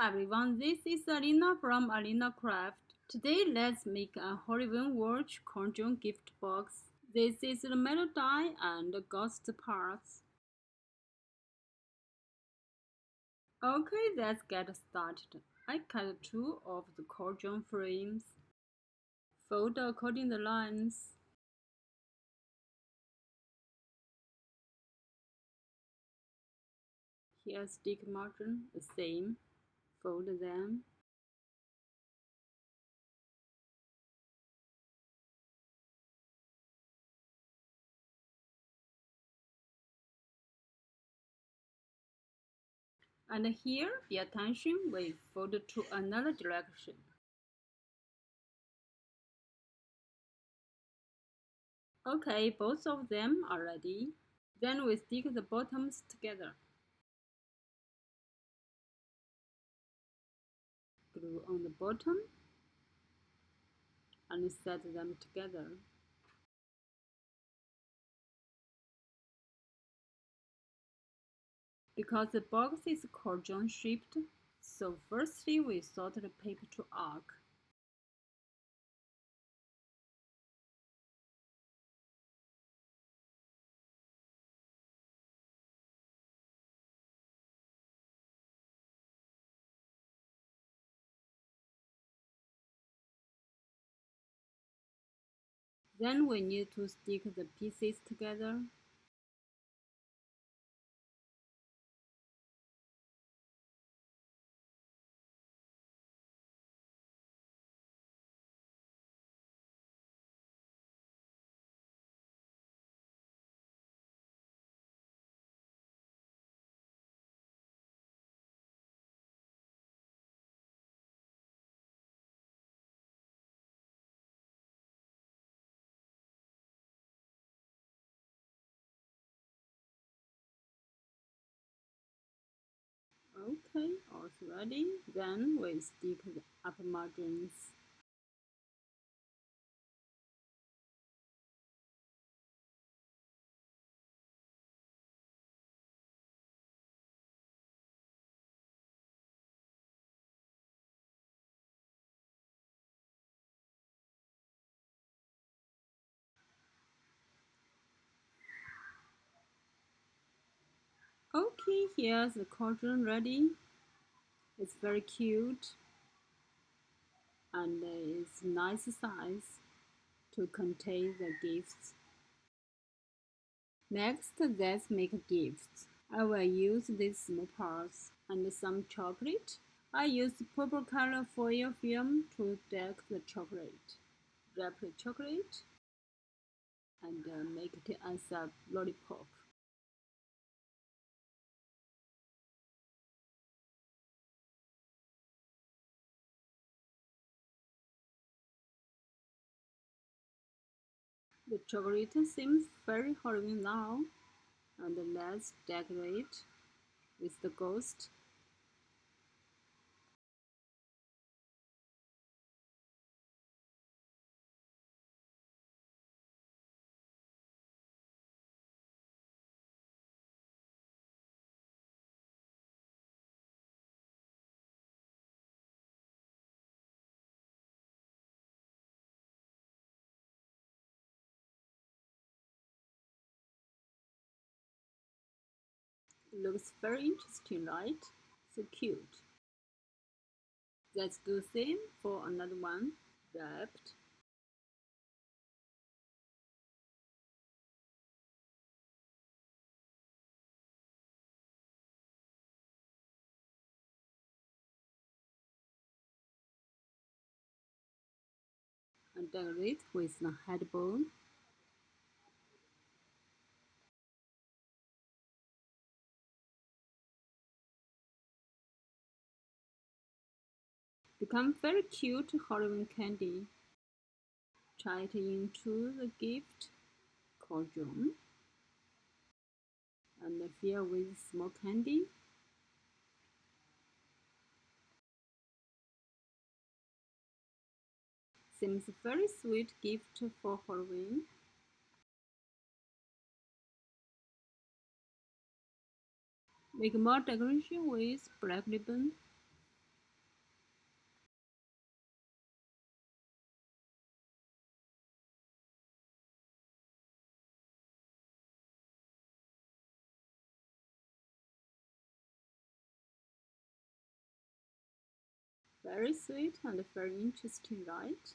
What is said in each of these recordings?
everyone, this is Alina from Alinacutle. Today let's make a Halloween Watch Cauldron gift box. This is the metal die and ghost parts. Okay, let's get started. I cut two of the Cauldron frames. Fold according to the lines. Here's stick margin, the same. Fold them. And here, pay attention, we fold to another direction. Okay, both of them are ready. Then we stick the bottoms together. Glue on the bottom and set them together. Because the box is cauldron shaped, so firstly we sort the paper to arc. Then we need to stick the pieces together. Okay, all ready. Then we stick the upper margins. Okay, here's the cauldron ready. It's very cute and it's nice size to contain the gifts. Next, let's make gifts. I will use these small parts and some chocolate. I used purple color foil film to deck the chocolate. Wrap the chocolate and make it as a lollipop. The chocolate seems very Halloween now, and let's decorate with the ghost. Looks very interesting, right? So cute. Let's do the same for another one. Wrapped. And decorate with the headbone. Become very cute Halloween candy. Try it into the gift cauldron and fill with small candy. Seems very sweet gift for Halloween. Make more decoration with black ribbon. Very sweet and very interesting, right?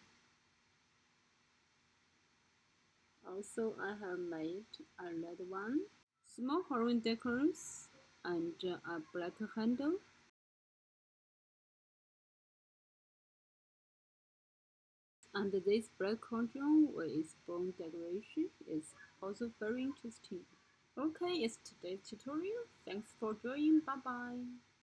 Also, I have made a red one, small horn decors, and a black handle. And this black cauldron with bone decoration is also very interesting. Okay, it's today's tutorial. Thanks for joining. Bye bye.